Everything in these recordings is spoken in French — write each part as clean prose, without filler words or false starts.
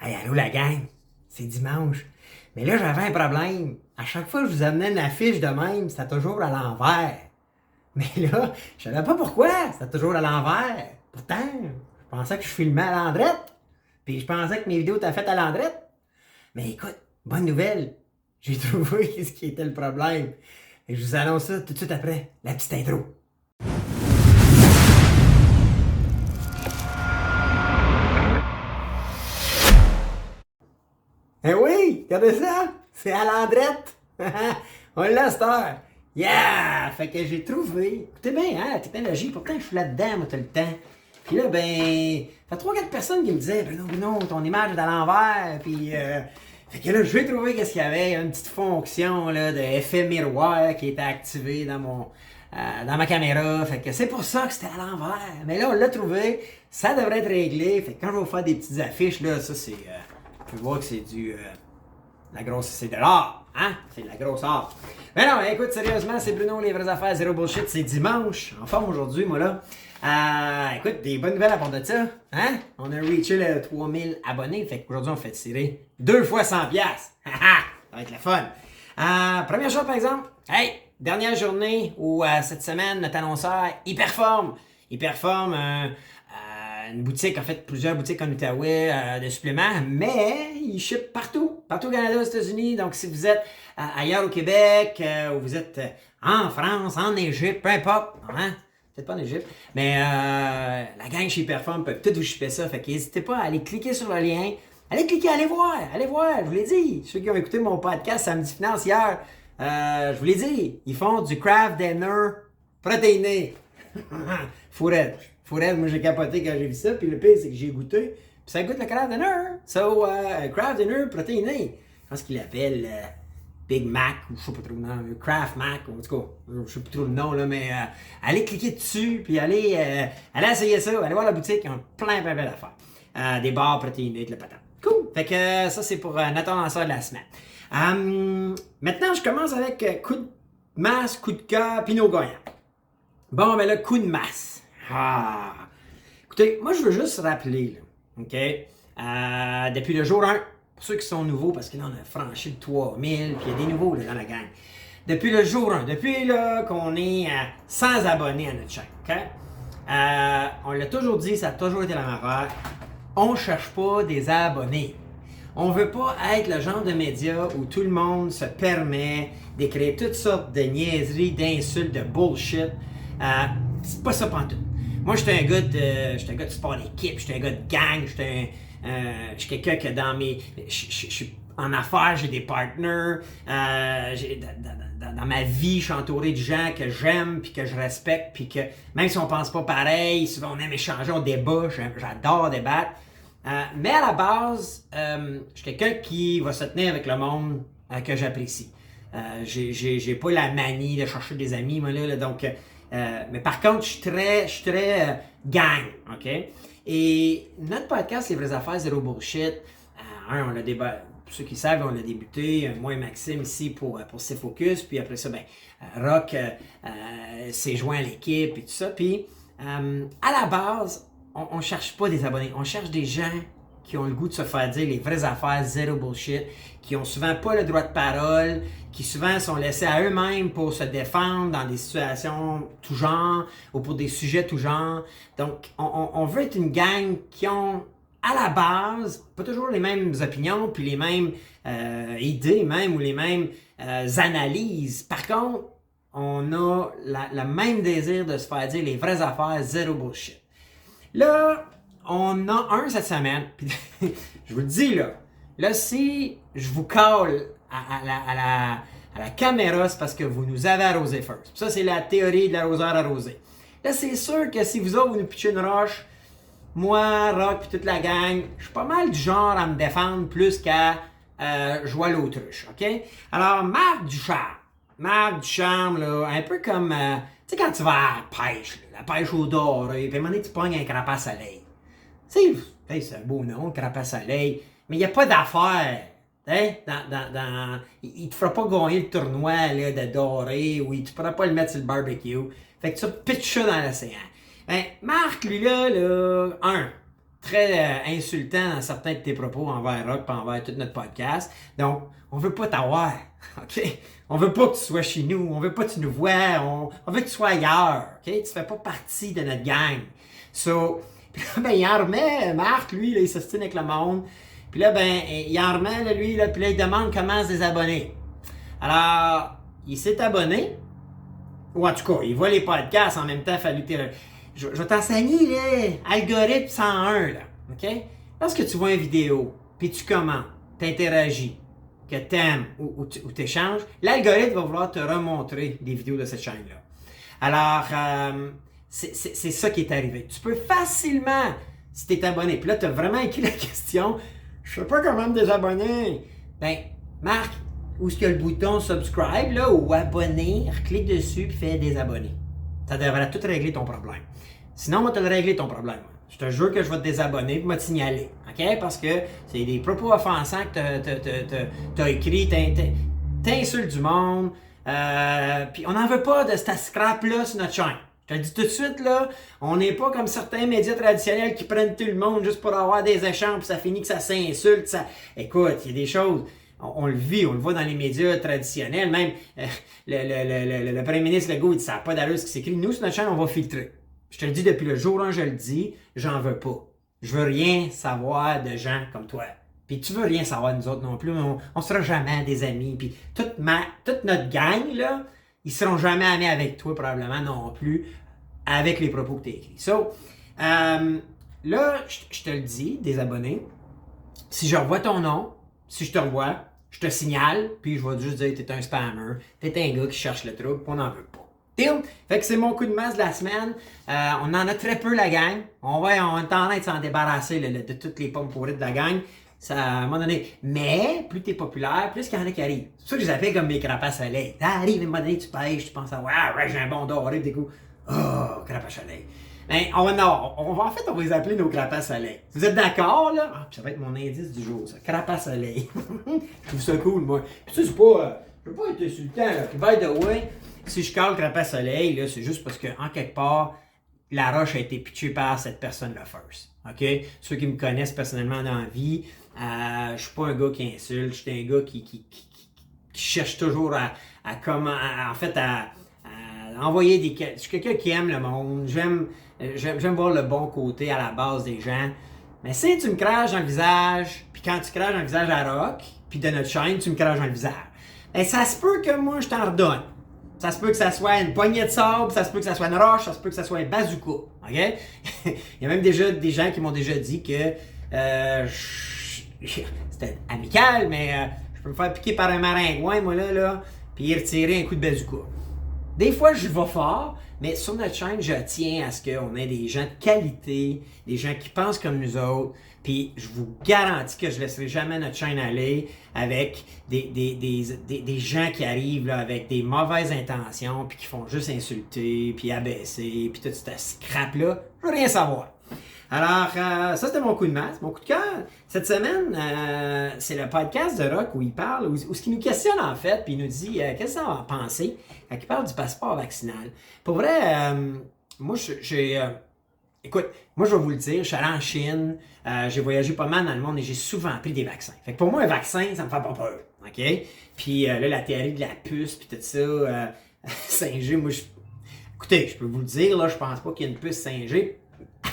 Hey, allô la gang, c'est dimanche. Mais là, j'avais un problème. À chaque fois que je vous amenais une affiche de même, c'était toujours à l'envers. Mais là, je savais pas pourquoi, c'était toujours à l'envers. Pourtant, je pensais que je filmais à l'endrette. Puis je pensais que mes vidéos étaient faites à l'endrette. Mais écoute, bonne nouvelle. J'ai trouvé ce qui était le problème. Et je vous annonce ça tout de suite après la petite intro. Eh oui, regardez ça! C'est à l'Andrette! On l'a cette heure! Yeah! Fait que j'ai trouvé. Écoutez bien, hein, la technologie, pourtant je suis là-dedans, moi, tout le temps. Puis là, ben, fait 3-4 personnes qui me disaient, Bruno, ton image est à l'envers, puis fait que là, je vais trouver qu'est-ce qu'il y avait, une petite fonction là, de effet miroir qui était activée dans ma caméra. Fait que c'est pour ça que c'était à l'envers. Mais là, on l'a trouvé, ça devrait être réglé. Fait que quand je vais vous faire des petites affiches, là, ça c'est. Tu peux voir que c'est c'est de l'art, hein? C'est de la grosse art. Mais non, écoute, sérieusement, c'est Bruno, les vraies affaires, zéro bullshit, c'est dimanche, en forme aujourd'hui, moi là. Écoute, des bonnes nouvelles à part de ça, hein? On a reaché le 3000 abonnés, fait qu'aujourd'hui, on fait tirer 2 fois 100 piastres. Ça va être le fun. Première chose, par exemple, hey, dernière journée où cette semaine, notre annonceur, il performe. Une boutique, en fait, plusieurs boutiques en Outaouais de suppléments, mais ils shippent partout au Canada, aux États-Unis. Donc, si vous êtes ailleurs au Québec, ou vous êtes en France, en Égypte, peu importe, hein? Peut-être pas en Égypte, mais la gang chez Perform peut peut-être vous shipper ça. Fait qu'hésitez pas à aller cliquer sur le lien. Allez cliquer, allez voir, je vous l'ai dit. Ceux qui ont écouté mon podcast Samedi Finance hier, je vous l'ai dit, ils font du craft dinner protéiné. Fourette, moi j'ai capoté quand j'ai vu ça, puis le pire c'est que j'ai goûté, puis ça goûte le craft dinner. So, craft dinner protéiné. Je pense qu'il l'appelle Big Mac, ou je sais pas trop le nom, Kraft Mac, en tout cas, je sais pas trop le nom, là, mais allez cliquer dessus, puis allez essayer ça, allez voir la boutique, ils ont plein d'affaires. Des barres protéinées, avec le patin. Cool! Fait que ça c'est pour notre lanceur de la semaine. Maintenant, je commence avec coup de masse, coup de cœur, Pinot gagnant. Bon, ben là, coup de masse. Écoutez, moi je veux juste rappeler, là, OK? Depuis le jour 1, pour ceux qui sont nouveaux, parce que là on a franchi le 3000, puis il y a des nouveaux là, dans la gang. Depuis le jour 1, depuis là qu'on est à 100 abonnés à notre chaîne, OK? On l'a toujours dit, ça a toujours été la même affaire. On cherche pas des abonnés. On veut pas être le genre de média où tout le monde se permet d'écrire toutes sortes de niaiseries, d'insultes, de bullshit. C'est pas ça pantoute. Moi, j'étais un gars de sport d'équipe, j'étais un gars de gang, j'étais quelqu'un que dans mes... En affaires, j'ai des partners, dans ma vie, je suis entouré de gens que j'aime, puis que je respecte, puis que même si on pense pas pareil, souvent on aime échanger, on débat, j'adore débattre. Mais à la base, je suis quelqu'un qui va se tenir avec le monde que j'apprécie. J'ai pas la manie de chercher des amis, moi là donc... mais par contre, je suis très gang, OK? Et notre podcast, Les vraies affaires, zéro bullshit, on l'a pour ceux qui savent, on l'a débuté, moi et Maxime ici pour C-Focus, puis après ça, Rock s'est joint à l'équipe et tout ça. Puis, à la base, on cherche pas des abonnés, on cherche des gens qui ont le goût de se faire dire les vraies affaires, zéro bullshit, qui ont souvent pas le droit de parole, qui souvent sont laissés à eux-mêmes pour se défendre dans des situations tout genre ou pour des sujets tout genre. Donc, on veut être une gang qui ont, à la base, pas toujours les mêmes opinions, puis les mêmes idées même, ou les mêmes analyses. Par contre, on a le même désir de se faire dire les vraies affaires, zéro bullshit. Là, on a un cette semaine, puis je vous le dis là, si je vous cale à la caméra, c'est parce que vous nous avez arrosé first. Ça, c'est la théorie de l'arroseur arrosé. Là, c'est sûr que si vous autres, vous nous pitchez une roche, moi, Rock, puis toute la gang, je suis pas mal du genre à me défendre plus qu'à jouer à l'autruche, OK? Alors, Marc Ducharme, là, un peu comme, tu sais, quand tu vas à la pêche, là, la pêche au doré, puis à un moment donné, tu pognes un crapace à l'œil. Tu sais, c'est un beau nom, crapace à l'œil, mais il n'y a pas d'affaire. Hein? Il te fera pas gagner le tournoi là, de doré, ou tu ne pourras pas le mettre sur le barbecue. Fait que tu pitches ça dans l'océan. Ben, Marc, lui là, très insultant dans certains de tes propos envers Rock et envers tout notre podcast. Donc, on veut pas t'avoir, OK? On veut pas que tu sois chez nous, on veut pas que tu nous vois, on veut que tu sois ailleurs, OK? Tu fais pas partie de notre gang. So, puis là, ben, il en remet, Marc, lui, là, il s'ostine avec le monde. Puis là, ben, il en remet, là, lui, là, puis là, il demande comment se désabonner. Alors, il s'est abonné, ou en tout cas, il voit les podcasts en même temps, je vais t'enseigner, là, algorithme 101, là, OK? Lorsque tu vois une vidéo, puis tu commentes, t'interagis, que t'aimes ou t'échanges, l'algorithme va vouloir te remontrer des vidéos de cette chaîne-là. Alors, c'est ça qui est arrivé. Tu peux facilement, si t'es abonné, puis là, t'as vraiment écrit la question, je sais pas comment me désabonner. Ben, Marc, où est-ce qu'il y a le bouton subscribe, là, ou abonner, clique dessus, puis fais désabonner. Ça devrait tout régler ton problème. Sinon, moi, te le régler ton problème. Je te jure que je vais te désabonner et me te signaler. OK? Parce que c'est des propos offensants que t'as écrit, t'insultes du monde. Puis on n'en veut pas de cette scrap-là sur notre chaîne. Je te le dis tout de suite, là, on n'est pas comme certains médias traditionnels qui prennent tout le monde juste pour avoir des échanges, puis ça finit que ça s'insulte. Écoute, il y a des choses... On le vit, on le voit dans les médias traditionnels. Même le premier ministre Legault, il dit ça n'a pas d'allure ce qui s'écrit. Nous, sur notre chaîne, on va filtrer. Je te le dis depuis le jour 1, je le dis, j'en veux pas. Je veux rien savoir de gens comme toi. Puis tu veux rien savoir de nous autres non plus. On sera jamais des amis. Puis toute notre gang, là, ils seront jamais amis avec toi probablement non plus, avec les propos que tu as écrits. So, là, je te le dis, des abonnés, si je revois ton nom, si je te revois, je te signale, puis je vais juste dire t'es un spammer, t'es un gars qui cherche le trouble, on n'en veut pas. Deal? Fait que c'est mon coup de masse de la semaine. On en a très peu, la gang. On est en train de s'en débarrasser de toutes les pommes pourries de la gang. Ça, à un moment donné. Mais, plus t'es populaire, plus qu'il y en a qui arrivent. C'est ça que je les appelle comme mes crapaces à soleil. T'arrives, à un moment donné, tu pêches, tu penses à ouais, j'ai un bon doré, des coups. Oh, crapace à soleil. Ben, on va les appeler nos crapaces à soleil. Vous êtes d'accord, là? Ah, ça va être mon indice du jour, ça. Crapace à soleil. Je trouve ça cool, moi. Puis ça, c'est pas... je veux pas être insultant, là. Puis, by the way, si je cale crapace à soleil, là, c'est juste parce que, en quelque part, la roche a été pitchée par cette personne-là first. OK? Ceux qui me connaissent personnellement dans la vie, je suis pas un gars qui insulte, je suis un gars qui cherche toujours à envoyer des... Je suis quelqu'un qui aime le monde, j'aime voir le bon côté à la base des gens. Mais si tu me craches dans le visage, puis quand tu craches dans le visage à Rock, puis de notre chaîne, tu me craches dans le visage, ben ça se peut que moi je t'en redonne. Ça se peut que ça soit une poignée de sable, ça se peut que ça soit une roche, ça se peut que ça soit un bazooka. OK? Il y a même déjà des gens qui m'ont déjà dit que c'était amical, mais je peux me faire piquer par un maringouin, moi là, puis y retirer un coup de bazooka. Des fois, je vais fort, mais sur notre chaîne, je tiens à ce qu'on ait des gens de qualité, des gens qui pensent comme nous autres, puis je vous garantis que je ne laisserai jamais notre chaîne aller avec des gens qui arrivent là, avec des mauvaises intentions, puis qui font juste insulter, puis abaisser, puis tout ce scrap-là. Je veux rien savoir. Alors, ça c'était mon coup de masse, mon coup de cœur. Cette semaine, c'est le podcast de Rock où il parle, où ce qui nous questionne en fait, puis il nous dit qu'est-ce qu'on va en penser quand il parle du passeport vaccinal. Pour vrai, moi écoute, moi je vais vous le dire, je suis allé en Chine, j'ai voyagé pas mal dans le monde et j'ai souvent pris des vaccins. Fait que pour moi, un vaccin, ça me fait pas peur, OK? Puis là, la théorie de la puce, puis tout ça, 5G, moi, écoutez, je peux vous le dire, là, je pense pas qu'il y ait une puce 5G.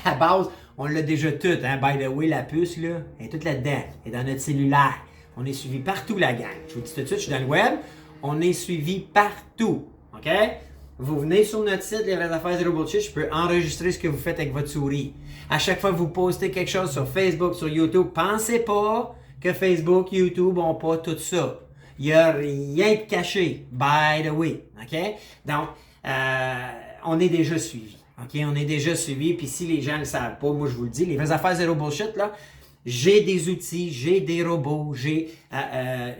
À la base, on l'a déjà tout, hein. By the way, la puce, là, elle est toute là-dedans. Elle est dans notre cellulaire. On est suivi partout, la gang. Je vous dis tout de suite, je suis dans le web. On est suivi partout. OK? Vous venez sur notre site, Les Vraies Affaires Zero Bullshit, je peux enregistrer ce que vous faites avec votre souris. À chaque fois que vous postez quelque chose sur Facebook, sur YouTube, pensez pas que Facebook, YouTube n'ont pas tout ça. Il n'y a rien de caché. By the way. OK? Donc, on est déjà suivi. OK, on est déjà suivi, puis si les gens ne le savent pas, moi je vous le dis, les vraies affaires zéro bullshit, là, j'ai des outils, j'ai des robots,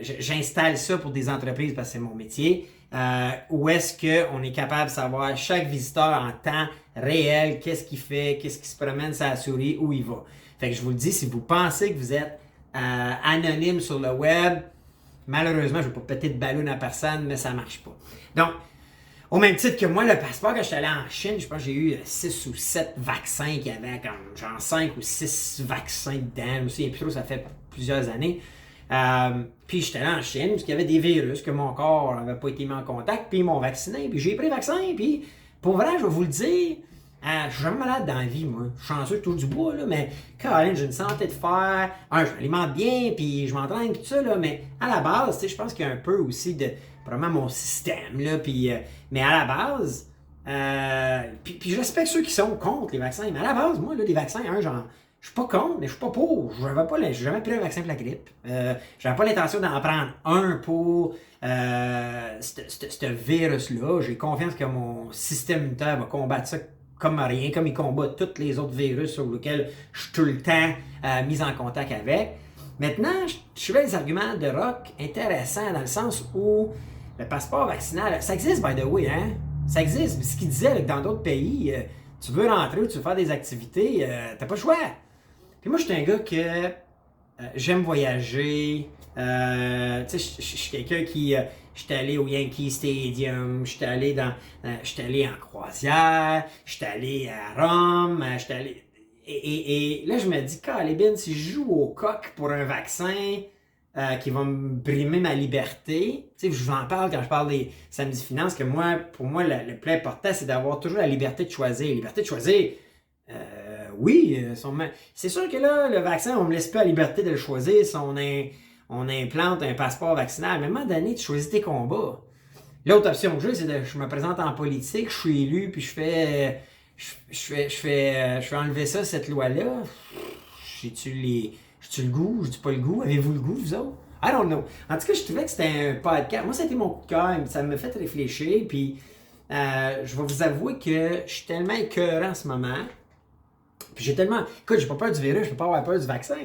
j'installe ça pour des entreprises parce que c'est mon métier, où est-ce qu'on est capable de savoir chaque visiteur en temps réel, qu'est-ce qu'il fait, qu'est-ce qui se promène sur la souris, où il va. Fait que je vous le dis, si vous pensez que vous êtes anonyme sur le web, malheureusement, je ne vais pas péter de ballon à personne, mais ça ne marche pas. Donc, Au même titre que moi, le passeport, quand j'étais allé en Chine, je pense que j'ai eu 6 ou 7 vaccins qu'il y avait, comme genre 5 ou 6 vaccins dedans. Aussi, et puis ça fait plusieurs années. Puis j'étais allé en Chine, parce qu'il y avait des virus que mon corps n'avait pas été mis en contact, puis ils m'ont vacciné, puis j'ai pris le vaccin, puis pour vrai, je vais vous le dire, je suis jamais malade dans la vie, moi. Je suis chanceux, tout du bois, là, mais Caroline, j'ai une santé de fer, je m'alimente bien, puis je m'entraîne, tout ça, là, mais à la base, tu sais, je pense qu'il y a un peu aussi de, probablement mon système, là, puis, mais à la base, puis je respecte ceux qui sont contre les vaccins, mais à la base, moi, là, les vaccins, genre, je suis pas contre, mais je suis pas pour. J'ai jamais pris un vaccin pour la grippe. J'avais pas l'intention d'en prendre un pour ce virus-là. J'ai confiance que mon système immunitaire va combattre ça comme rien, comme il combat tous les autres virus sur lesquels je suis tout le temps mis en contact avec. Maintenant, je fais des arguments de Rock intéressants dans le sens où le passeport vaccinal, ça existe, by the way, hein? Ça existe. Ce qu'il disait que dans d'autres pays, tu veux rentrer ou tu veux faire des activités, t'as pas le choix. Puis moi, je suis un gars que j'aime voyager. Tu sais, je suis quelqu'un qui... j'étais allé au Yankee Stadium, j'étais allé en croisière, j'étais allé à Rome, j'étais allé... Et là, je me dis, Calébine, si je joue au coq pour un vaccin qui va me brimer ma liberté, tu sais, je vous en parle quand je parle des samedis finances, que moi, pour moi, le plus important, c'est d'avoir toujours la liberté de choisir. Liberté de choisir... oui, c'est sûr que là, le vaccin, on me laisse pas la liberté de le choisir si on implante un passeport vaccinal. Mais à un moment donné, tu choisis tes combats. L'autre option que j'ai, c'est que je me présente en politique, je suis élu, puis je fais enlever ça, cette loi-là. J'ai-tu le goût? J'ai-tu pas le goût? Avez-vous le goût, vous autres? I don't know. En tout cas, je trouvais que c'était un podcast. Moi, ça a été mon coup de cœur, ça m'a fait réfléchir, puis je vais vous avouer que je suis tellement écœurant en ce moment. Puis j'ai tellement... Écoute, j'ai pas peur du virus, je peux pas avoir peur du vaccin.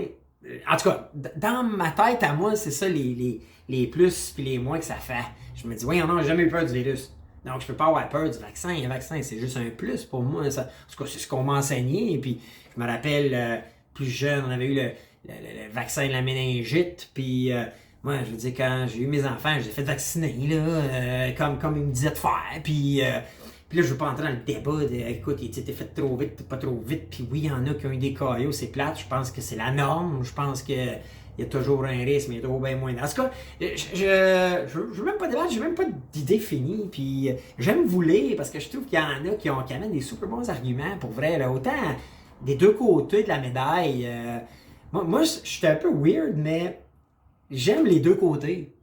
En tout cas, dans ma tête, à moi, c'est ça les plus puis les moins que ça fait. Je me dis, oui, non, j'ai jamais eu peur du virus. Donc, je peux pas avoir peur du vaccin. Un vaccin, c'est juste un plus pour moi. Ça, en tout cas, c'est ce qu'on m'a enseigné. Et puis, je me rappelle, plus jeune, on avait eu le vaccin de la méningite. Puis, moi, je veux dire, quand j'ai eu mes enfants, je les ai fait vacciner, là, comme ils me disaient de faire. Puis là, je veux pas entrer dans le débat de, écoute, il était fait trop vite, pas trop vite. Puis oui, il y en a qui ont eu des caillots, c'est plate. Je pense que c'est la norme. Je pense que il y a toujours un risque, mais il y a toujours bien moins. En tout cas, je veux même pas débattre, j'ai même pas d'idée finie. Puis j'aime vous lire parce que je trouve qu'il y en a qui amènent des super bons arguments pour vrai. Là, autant des deux côtés de la médaille. Moi je suis un peu weird, mais j'aime les deux côtés.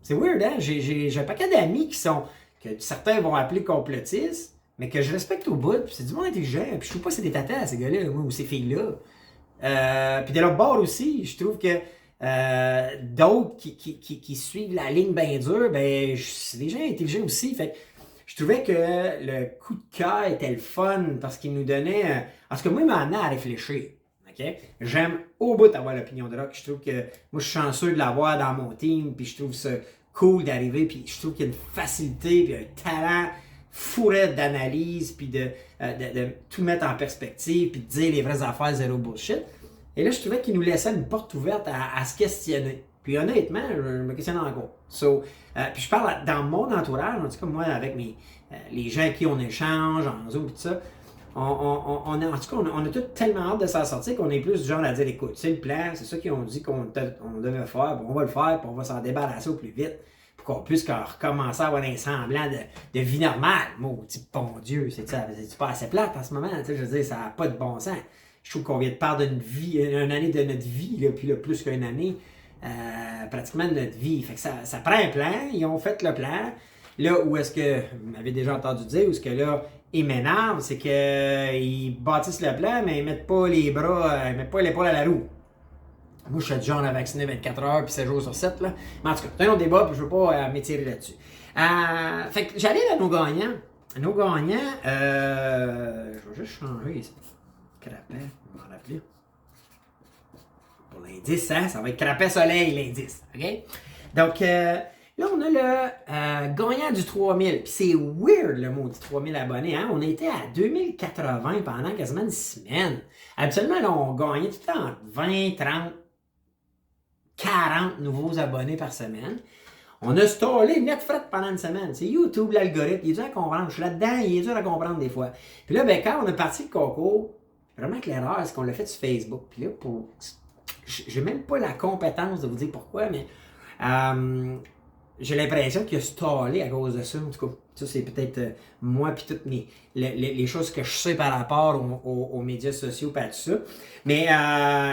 C'est weird, hein? J'ai un paquet d'amis que certains vont appeler complotistes, mais que je respecte au bout, puis c'est du monde intelligent, puis je trouve pas que c'est des tatas, ces gars-là, moi, ou ces filles-là. Puis de l'autre bord aussi, je trouve que d'autres qui suivent la ligne bien dure, ben, c'est des gens intelligents aussi, fait je trouvais que le coup de cœur était le fun, parce qu'il nous donnait... en tout cas, moi, il m'a amené à réfléchir. Okay? J'aime au bout d'avoir l'opinion de Rock, je trouve que moi, je suis chanceux de l'avoir dans mon team, puis je trouve ça cool d'arriver, puis je trouve qu'il y a une facilité, puis un talent fourrette d'analyse, puis de tout mettre en perspective, puis de dire les vraies affaires, zéro bullshit. Et là, je trouvais qu'il nous laissait une porte ouverte à se questionner. Puis honnêtement, je me questionne encore. Puis je parle dans mon entourage, en tout cas moi, avec les gens avec qui on échange, en Zoom, et tout ça, en tout cas, on a tout tellement hâte de s'en sortir qu'on est plus du genre à dire, écoute, c'est le plan, c'est ça qu'ils ont dit qu'on devait faire, bon, on va le faire, puis on va s'en débarrasser au plus vite, pour qu'on puisse recommencer à avoir un semblant de vie normale. Maudit bon Dieu, c'est pas assez plate en ce moment, je veux dire, ça n'a pas de bon sens. Je trouve qu'on vient de perdre une année de notre vie, là, puis là, plus qu'une année, pratiquement de notre vie. Fait que ça prend un plan, ils ont fait le plan. Là où est-ce que, vous m'avez déjà entendu dire, où est-ce que là, ils m'énervent, c'est qu'ils bâtissent le plan, mais ils mettent pas les bras, ils mettent pas l'épaule à la roue. Moi, je suis du genre à vacciner 24 heures puis 7 jours sur 7, là. Mais en tout cas, c'est un autre débat, puis je veux pas m'étirer là-dessus. Fait que j'arrive à nos gagnants. Nos gagnants, je vais juste changer ici. Crapet, je vais m'en rappeler. Pour l'indice, hein, ça va être Crapet Soleil, l'indice, OK? Donc, là, on a le gagnant du 3000. Puis c'est weird, le mot du 3000 abonnés. Hein? On était à 2080 pendant quasiment une semaine. Habituellement, là, on gagnait tout le temps entre 20, 30, 40 nouveaux abonnés par semaine. On a stallé Netflix pendant une semaine. C'est YouTube, l'algorithme, il est dur à comprendre. Je suis là-dedans, il est dur à comprendre des fois. Puis là, ben, quand on a parti le concours, vraiment que l'erreur, c'est qu'on l'a fait sur Facebook. Puis là, j'ai même pas la compétence de vous dire pourquoi, mais j'ai l'impression qu'il a stallé à cause de ça. En tout cas, ça, c'est peut-être moi puis toutes les choses que je sais par rapport aux médias sociaux et à tout ça. Mais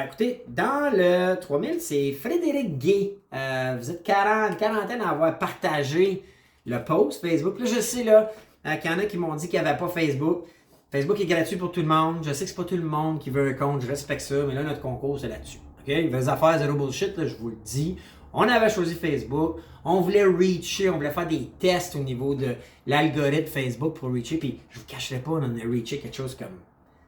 écoutez, dans le 3000, c'est Frédéric Gay. Vous êtes une quarantaine à avoir partagé le post Facebook. Là, je sais là, qu'il y en a qui m'ont dit qu'il n'y avait pas Facebook. Facebook est gratuit pour tout le monde. Je sais que c'est pas tout le monde qui veut un compte. Je respecte ça. Mais là, notre concours, c'est là-dessus. Okay? Les affaires zéro bullshit, là, je vous le dis. On avait choisi Facebook, on voulait reacher, on voulait faire des tests au niveau de l'algorithme Facebook pour reacher, puis je vous cacherai pas, on a reaché quelque chose comme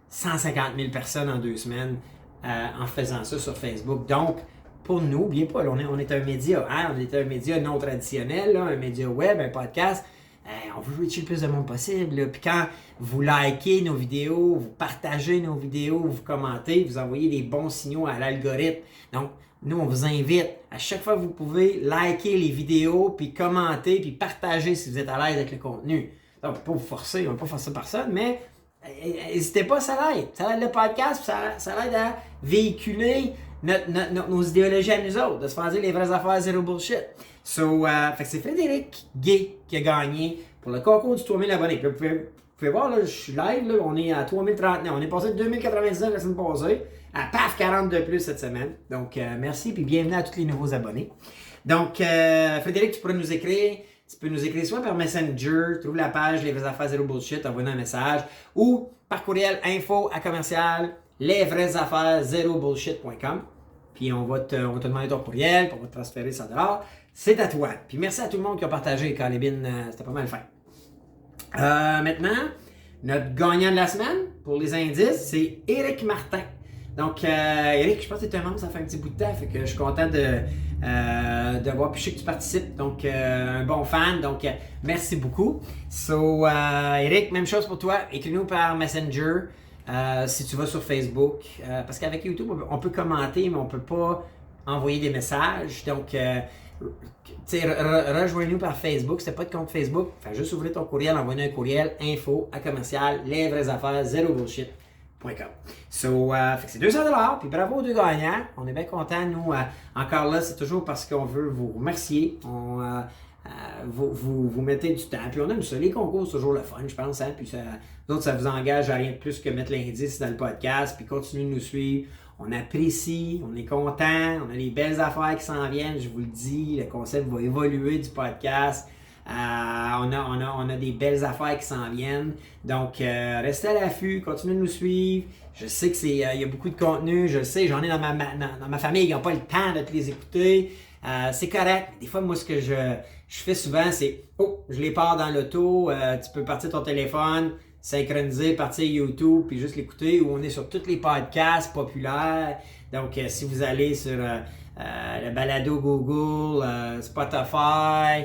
150 000 personnes en 2 semaines en faisant ça sur Facebook. Donc, pour nous, n'oubliez pas, là, on est un média, hein, on est un média non traditionnel, là, un média web, un podcast. On veut reacher le plus de monde possible. Là. Puis quand vous likez nos vidéos, vous partagez nos vidéos, vous commentez, vous envoyez des bons signaux à l'algorithme. Donc, nous, on vous invite, à chaque fois que vous pouvez, liker les vidéos, puis commenter, puis partager si vous êtes à l'aise avec le contenu. Donc, on ne peut pas vous forcer, on ne va pas forcer personne, mais n'hésitez pas, ça l'aide. Ça l'aide le podcast, puis ça l'aide à véhiculer nos idéologies à nous autres, de se faire dire les vraies affaires, zéro bullshit. So, fait que c'est Frédéric Gay qui a gagné pour le concours du 3000 abonnés. Puis, vous pouvez voir, là, je suis live, là, on est à 3039. On est passé de 2099 la semaine passée à paf 40 de plus cette semaine. Donc, merci puis bienvenue à tous les nouveaux abonnés. Donc, Frédéric, tu pourrais nous écrire. Tu peux nous écrire soit par Messenger, trouve la page Les vraies affaires zéro bullshit, envoie-nous un message, ou par courriel info@lesvraiesaffaires zéro bullshit.com. Puis on va te demander ton courriel, puis on va te transférer $100. C'est à toi. Puis merci à tout le monde qui a partagé Calébine, c'était pas mal fait. Maintenant, notre gagnant de la semaine pour les indices, c'est Éric Martin. Donc, Éric, je pense que tu es un membre, ça fait un petit bout de temps, fait que je suis content de voir, puis je sais que tu participes, donc un bon fan, donc merci beaucoup. So, Éric, même chose pour toi, écris-nous par Messenger si tu vas sur Facebook, parce qu'avec YouTube, on peut commenter, mais on peut pas envoyer des messages, donc rejoins-nous par Facebook. Si t'as pas de compte Facebook, fais juste ouvrir ton courriel, envoie-nous un courriel info@lesvraiesaffaires zéro bullshit.com. So, c'est $200, puis bravo aux 2 gagnants. On est bien contents, nous. Encore là, c'est toujours parce qu'on veut vous remercier. Vous mettez du temps, puis on aime ça. Les concours, c'est toujours le fun, je pense. Hein? Puis ça vous engage à rien de plus que mettre l'indice dans le podcast, puis continuez de nous suivre. On apprécie, on est content, on a les belles affaires qui s'en viennent, je vous le dis, le concept va évoluer du podcast. On a des belles affaires qui s'en viennent. Donc, restez à l'affût, continuez de nous suivre. Je sais que il y a beaucoup de contenu, je le sais, j'en ai dans ma famille, ils n'ont pas le temps de te les écouter. C'est correct. Des fois, moi, ce que je fais souvent, c'est je les pars dans l'auto, tu peux partir ton téléphone, synchroniser, partir YouTube, puis juste l'écouter, où on est sur tous les podcasts populaires. Donc, si vous allez sur le balado Google, Spotify,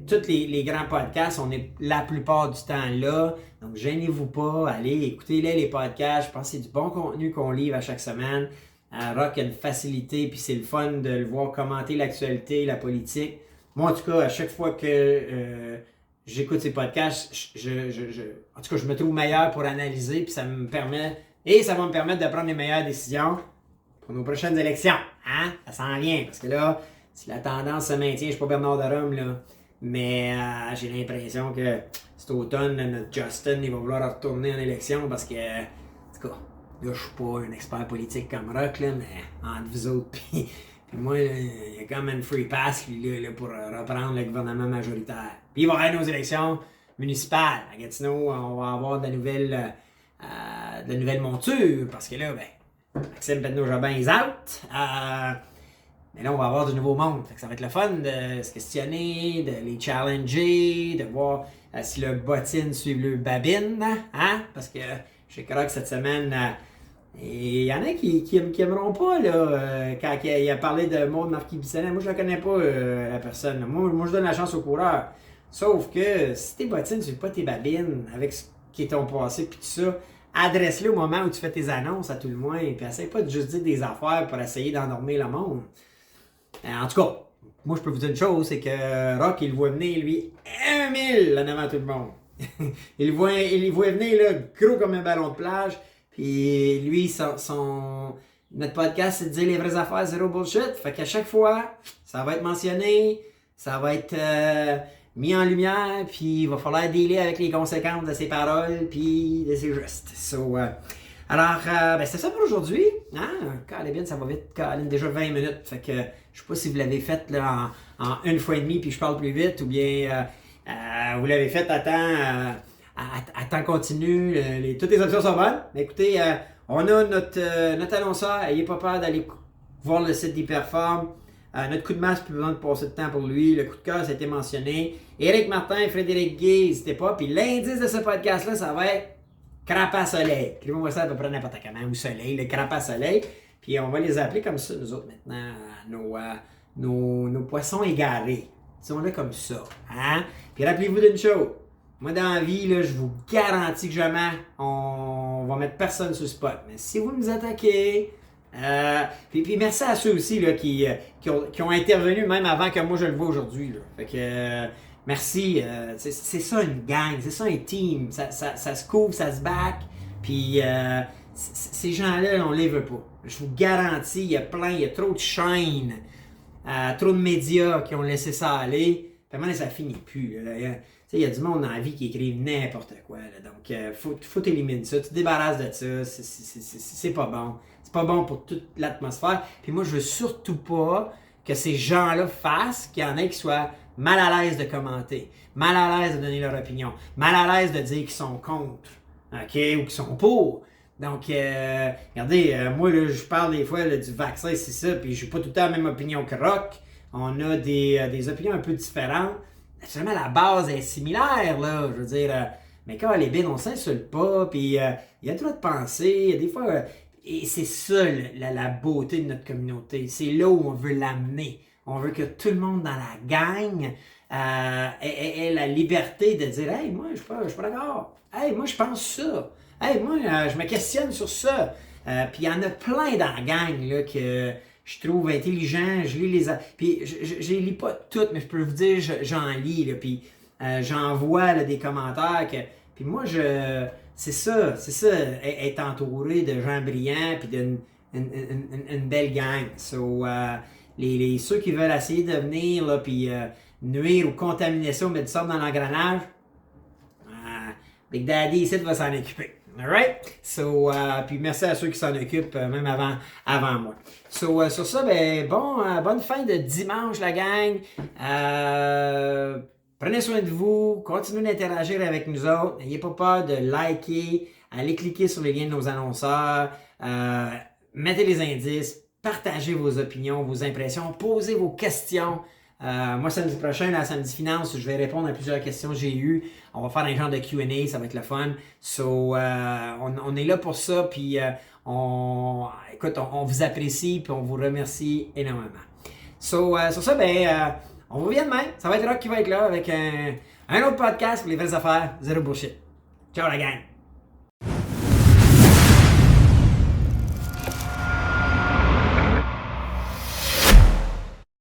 tous les grands podcasts, on est la plupart du temps là. Donc, gênez-vous pas, allez, écoutez-les, les podcasts. Je pense que c'est du bon contenu qu'on livre à chaque semaine. Rock a une facilité, puis c'est le fun de le voir commenter l'actualité, la politique. Moi, en tout cas, à chaque fois que j'écoute ces podcasts, en tout cas, je me trouve meilleur pour analyser, puis ça va me permettre de prendre les meilleures décisions pour nos prochaines élections. Hein? Ça s'en vient, parce que là, si la tendance se maintient, je suis pas Bernard de Rome, là, mais j'ai l'impression que cet automne, notre Justin, il va vouloir retourner en élection, parce que, en tout cas, là, je suis pas un expert politique comme Rock, là, mais entre vous autres, puis moi, il y a quand même free pass là, pour reprendre le gouvernement majoritaire. Puis il va y avoir nos élections municipales. À Gatineau, on va avoir de nouvelles montures, parce que là, Maxime Pedneau-Jobin est out. Mais là, on va avoir du nouveau monde. Fait que ça va être le fun de se questionner, de les challenger, de voir si le bottine suit le babine. Hein? Parce que je crois que cette semaine, il y en a qui aimeront pas là, quand il a parlé de Maud Marquis-Bissonnette. Moi, je la connais pas, la personne. Moi, je donne la chance au coureur. Sauf que si tes bottines ne suivent pas tes babines avec ce qui est ton passé puis tout ça, adresse-le au moment où tu fais tes annonces à tout le moins. Puis essaye pas de juste dire des affaires pour essayer d'endormir le monde. En tout cas, moi, je peux vous dire une chose, c'est que Rock, il le voit venir, lui, 1000 en avant tout le monde. il le voit venir, là, gros comme un ballon de plage. Puis lui, notre podcast, c'est de dire les vraies affaires, zéro bullshit. Fait qu'à chaque fois, ça va être mentionné, ça va être mis en lumière, puis il va falloir dealer avec les conséquences de ses paroles, puis de ses gestes. Alors, c'est ça pour aujourd'hui. Colin, ça va vite. Colin, déjà 20 minutes. Fait que je sais pas si vous l'avez fait là, en une fois et demie, puis je parle plus vite, ou bien vous l'avez fait à temps continu. Toutes les options sont bonnes. Mais écoutez, on a notre annonceur. Ayez pas peur d'aller voir le site d'Hyperform. Notre coup de masse, plus besoin de passer de temps pour lui. Le coup de cœur, ça a été mentionné. Éric Martin, Frédéric Guy, n'hésitez pas. Puis l'indice de ce podcast-là, ça va être crapace soleil. Écrivez-moi ça à peu près n'importe comment. Ou soleil, le crapace soleil. Puis on va les appeler comme ça, nous autres, maintenant. Nos poissons égarés. Disons-le comme ça. Hein? Puis rappelez-vous d'une chose. Moi, dans la vie, là, je vous garantis que jamais on va mettre personne sur le spot. Mais si vous nous attaquez, puis merci à ceux aussi là, qui ont intervenu même avant que moi je le vois aujourd'hui. Fait que merci. C'est ça une gang, c'est ça un team. Ça se couvre, ça se back. Puis ces gens-là, on les veut pas. Je vous garantis, il y a trop de chaînes, trop de médias qui ont laissé ça aller. Puis maintenant, ça finit plus. Il y a du monde dans la vie qui écrivent n'importe quoi. Là. Donc, faut éliminer ça. Tu te débarrasses de ça. C'est pas bon. C'est pas bon pour toute l'atmosphère. Puis moi, je veux surtout pas que ces gens-là fassent qu'il y en ait qui soient mal à l'aise de commenter, mal à l'aise de donner leur opinion, mal à l'aise de dire qu'ils sont contre, OK, ou qu'ils sont pour. Donc, regardez, moi, là, je parle des fois là, du vaccin, c'est ça, puis j'ai pas tout le temps la même opinion que Rock. On a des opinions un peu différentes. Naturellement, la base est similaire, là. Je veux dire, mais quand les bines, on s'insulte pas, puis il y a le droit de penser. Des fois, et c'est ça la beauté de notre communauté. C'est là où on veut l'amener. On veut que tout le monde dans la gang ait la liberté de dire « Hey, moi, je suis pas d'accord. Hey, moi, je pense ça. Hey, moi, je me questionne sur ça. » Puis il y en a plein dans la gang là, que je trouve intelligent. Je lis puis je les lis pas toutes, mais je peux vous dire, j'en lis. Là, puis j'en vois là, des commentaires. Puis moi, c'est ça, être entouré de gens brillants puis d'une une belle gang. Ceux qui veulent essayer de venir là, puis nuire ou contaminer ça ou mettre ça dans l'engrenage, Big Daddy ici va s'en occuper. Alright? Puis merci à ceux qui s'en occupent même avant moi. Sur ça, bonne fin de dimanche la gang. Prenez soin de vous, continuez d'interagir avec nous autres. N'ayez pas peur de liker, allez cliquer sur les liens de nos annonceurs, mettez les indices, partagez vos opinions, vos impressions, posez vos questions. Moi, samedi prochain, la samedi finance, je vais répondre à plusieurs questions que j'ai eues. On va faire un genre de Q&A, ça va être le fun. On est là pour ça, puis on vous apprécie, puis on vous remercie énormément. Sur ça, on vous revient demain. Ça va être Rock qui va être là avec un autre podcast pour les vraies affaires, zéro bullshit. Ciao la gang!